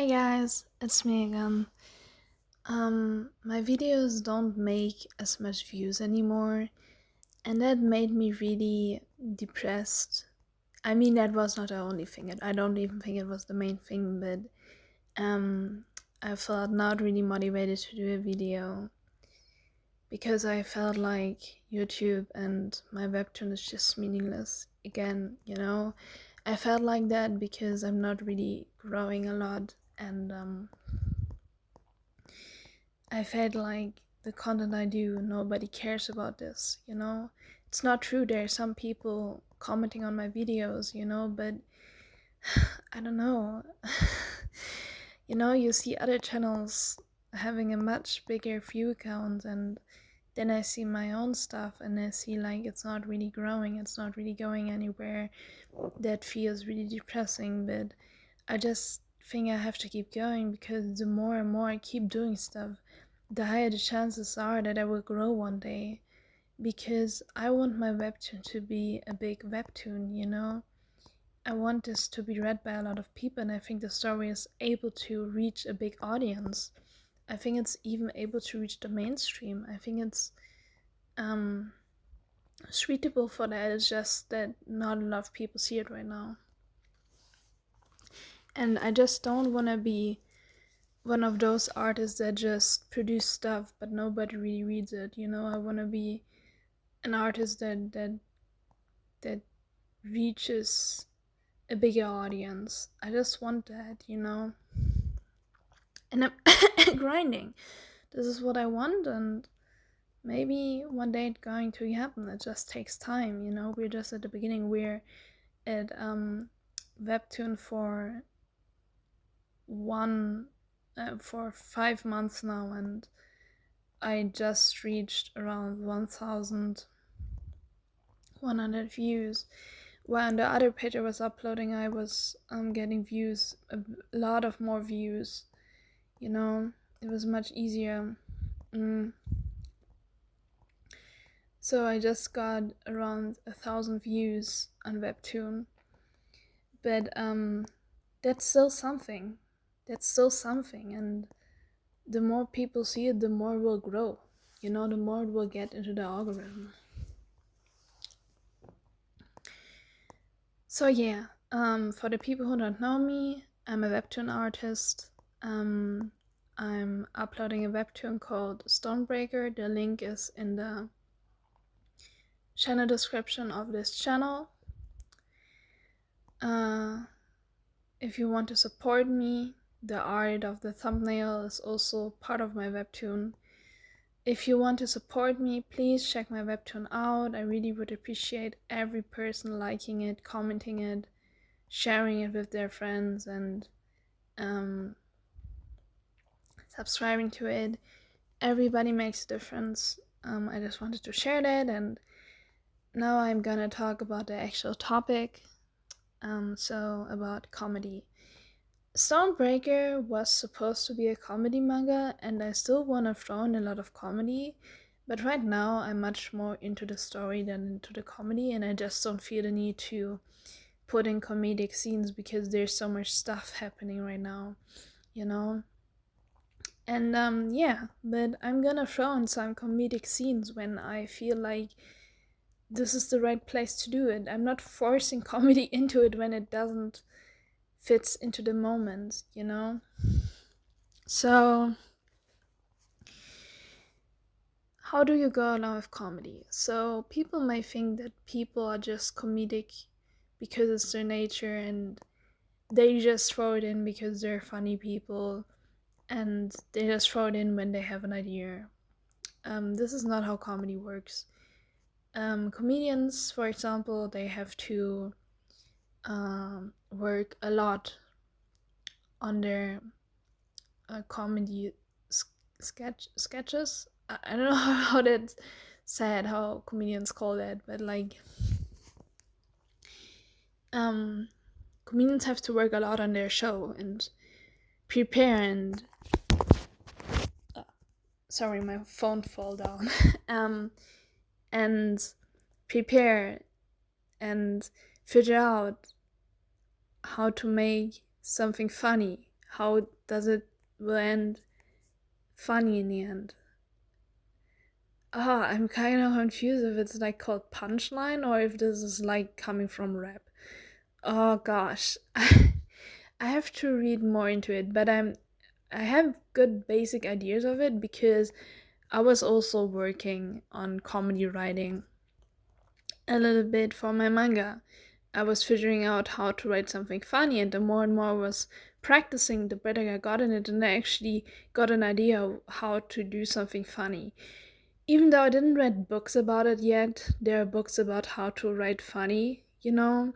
Hi guys, it's me again. My videos don't make as much views anymore, and that made me really depressed. I mean, that was not the only thing. I don't even think it was the main thing, but I felt not really motivated to do a video because I felt like YouTube and my webtoon is just meaningless again, I felt like that because I'm not really growing a lot, and I felt like the content I do, nobody cares about this. It's not true. There are some people commenting on my videos, but I don't know. You see other channels having a much bigger view count, and then I see my own stuff and I see like it's not really growing, it's not really going anywhere. That feels really depressing, but I just think I have to keep going because the more and more I keep doing stuff, the higher the chances are that I will grow one day. Because I want my webtoon to be a big webtoon. I want this to be read by a lot of people, and I think the story is able to reach a big audience. I think it's even able to reach the mainstream. I think it's suitable for that. It's just that not a lot of people see it right now. And I just don't want to be one of those artists that just produce stuff but nobody really reads it. I want to be an artist that reaches a bigger audience. I just want that. And I'm grinding. This is what I want, and maybe one day it's going to happen. It just takes time. We're just at the beginning. We're at webtoon for 5 months now, and I just reached around 1,100 views. While on the other page I was uploading, I was getting views, a lot of more views. It was much easier. So I just got around 1,000 views on webtoon, but that's still something. And the more people see it, the more it will grow. The more it will get into the algorithm. So yeah, for the people who don't know me, I'm a webtoon artist. I'm uploading a webtoon called Stonebreaker. The link is in the channel description of this channel. If you want to support me, the art of the thumbnail is also part of my webtoon. If you want to support me, please check my webtoon out. I really would appreciate every person liking it, commenting it, sharing it with their friends, and subscribing to it. Everybody makes a difference. I just wanted to share that, and now I'm gonna talk about the actual topic. So about comedy. Stonebreaker was supposed to be a comedy manga, and I still want to throw in a lot of comedy, but right now I'm much more into the story than into the comedy, and I just don't feel the need to put in comedic scenes because there's so much stuff happening right now. And yeah, but I'm gonna throw in some comedic scenes when I feel like this is the right place to do it. I'm not forcing comedy into it when it doesn't fits into the moment. So how do you go along with comedy? So people may think that people are just comedic because it's their nature, and they just throw it in because they're funny people, and they just throw it in when they have an idea. This is not how comedy works. Comedians, for example, they have to work a lot on their comedy sketches. I don't know how that's said, how comedians call that, but like comedians have to work a lot on their show and prepare and sorry, my phone fell down. And prepare and figure out how to make something funny, how will end funny in the end? I'm kind of confused if it's like called punchline or if this is like coming from rap. Oh gosh. I have to read more into it, but I have good basic ideas of it because I was also working on comedy writing a little bit for my manga. I was figuring out how to write something funny, and the more and more I was practicing, the better I got in it, and I actually got an idea of how to do something funny. Even though I didn't read books about it yet, there are books about how to write funny, you know.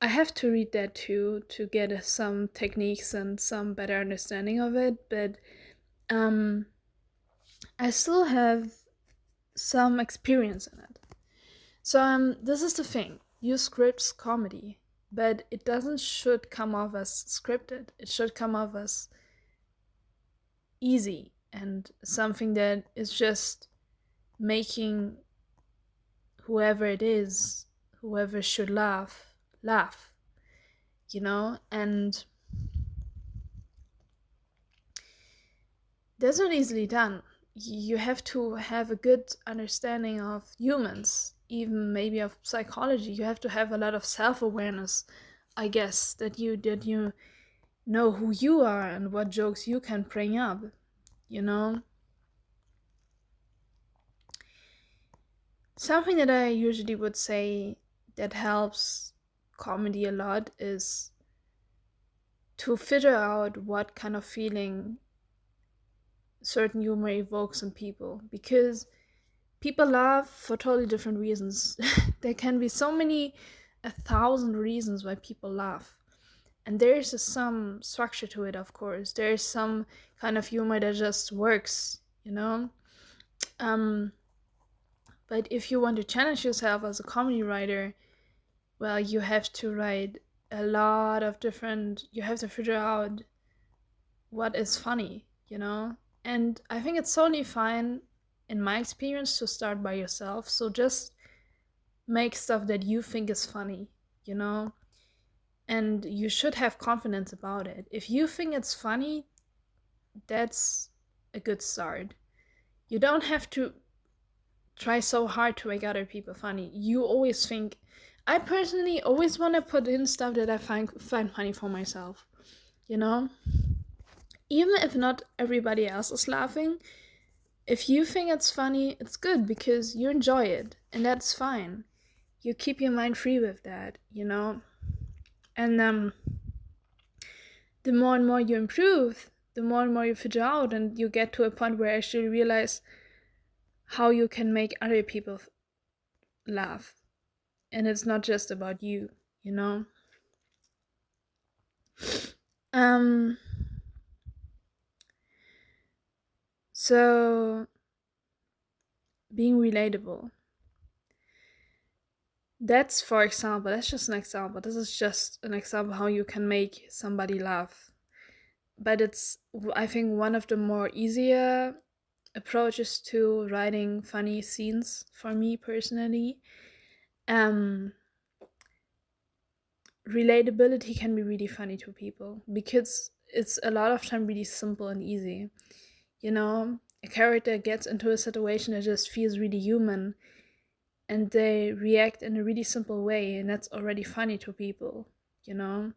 I have to read that too to get some techniques and some better understanding of it, but um I still have some experience in it. So this is the thing. You scripts comedy, but it doesn't should come off as scripted. It should come off as easy and something that is just making whoever it is, whoever should laugh, laugh, you know? And that's not easily done. You have to have a good understanding of humans, even maybe of psychology. You have to have a lot of self-awareness, I guess, that you know who you are and what jokes you can bring up, you know? Something that I usually would say that helps comedy a lot is to figure out what kind of feeling certain humor evokes in people, because people laugh for totally different reasons. There can be so many, 1,000 reasons why people laugh. And there's some structure to it, of course. There's some kind of humor that just works, you know? But if you want to challenge yourself as a comedy writer, well, you have to write a lot of different, you have to figure out what is funny, you know? And I think it's totally fine, in my experience, to start by yourself. So just make stuff that you think is funny, you know? And you should have confidence about it. If you think it's funny, that's a good start. You don't have to try so hard to make other people funny. You always think, I personally always want to put in stuff that I find funny for myself, you know? Even if not everybody else is laughing, if you think it's funny, it's good because you enjoy it, and that's fine. You keep your mind free with that, you know? And the more and more you improve, the more and more you figure out, and you get to a point where you actually realize how you can make other people laugh. And it's not just about you, you know? So being relatable. That's, for example, that's just an example. This is just an example how you can make somebody laugh. But it's, I think, one of the more easier approaches to writing funny scenes for me personally. Relatability can be really funny to people because it's a lot of time really simple and easy. You know, a character gets into a situation that just feels really human and they react in a really simple way, and that's already funny to people, you know?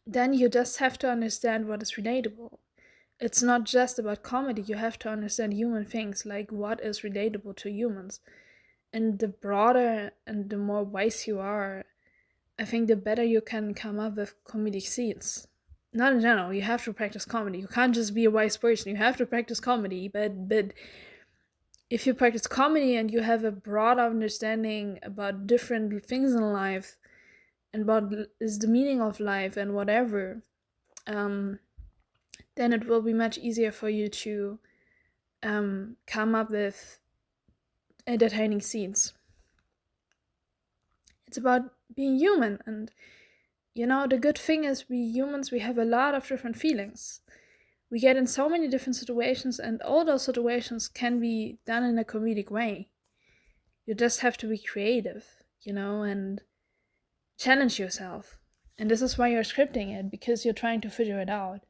Then you just have to understand what is relatable. It's not just about comedy, you have to understand human things, like what is relatable to humans. And the broader and the more wise you are, I think the better you can come up with comedic scenes. Not in general, you have to practice comedy. You can't just be a wise person, you have to practice comedy, but if you practice comedy and you have a broad understanding about different things in life and what is the meaning of life and whatever, then it will be much easier for you to come up with entertaining scenes. It's about being human, and you know, the good thing is we humans, we have a lot of different feelings. We get in so many different situations, and all those situations can be done in a comedic way. You just have to be creative, you know, and challenge yourself. And this is why you're scripting it, because you're trying to figure it out.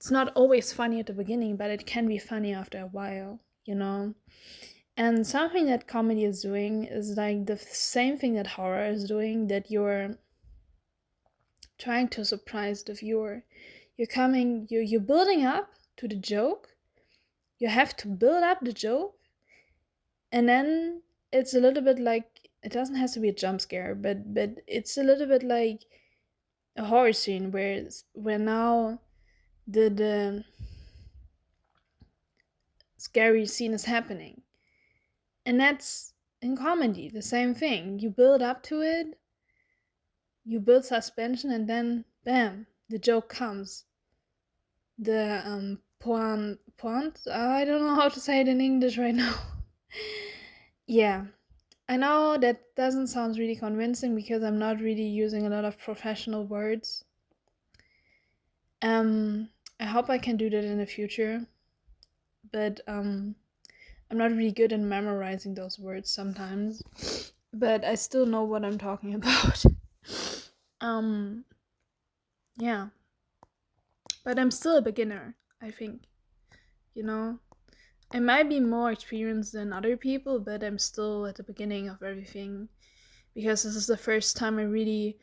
it's not always funny at the beginning, but it can be funny after a while, you know? And something that comedy is doing is like the same thing that horror is doing, that you're trying to surprise the viewer. You're building up to the joke. You have to build up the joke, and then it's a little bit like, it doesn't have to be a jump scare, but it's a little bit like a horror scene where now the scary scene is happening. And that's in comedy the same thing. You build up to it, you build suspension, and then bam, the joke comes. The point, I don't know how to say it in English right now. Yeah, I know that doesn't sound really convincing because I'm not really using a lot of professional words. I hope I can do that in the future, but I'm not really good in memorizing those words sometimes, but I still know what I'm talking about. um yeah, but I'm still a beginner, I think, you know. I might be more experienced than other people, but I'm still at the beginning of everything, because this is the first time I'm really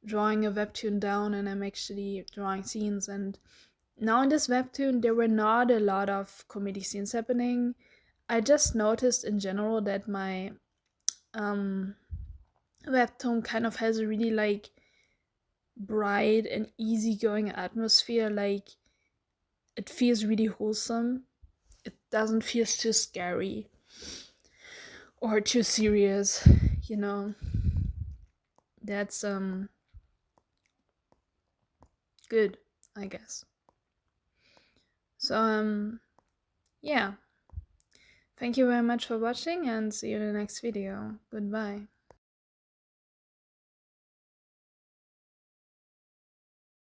drawing a webtoon down and I'm actually drawing scenes. And now in this webtoon, there were not a lot of comedy scenes happening. I just noticed in general that my webtoon kind of has a really like bright and easygoing atmosphere. Like, it feels really wholesome. It doesn't feel too scary or too serious, you know. That's good, I guess. So yeah. Thank you very much for watching, and see you in the next video. Goodbye.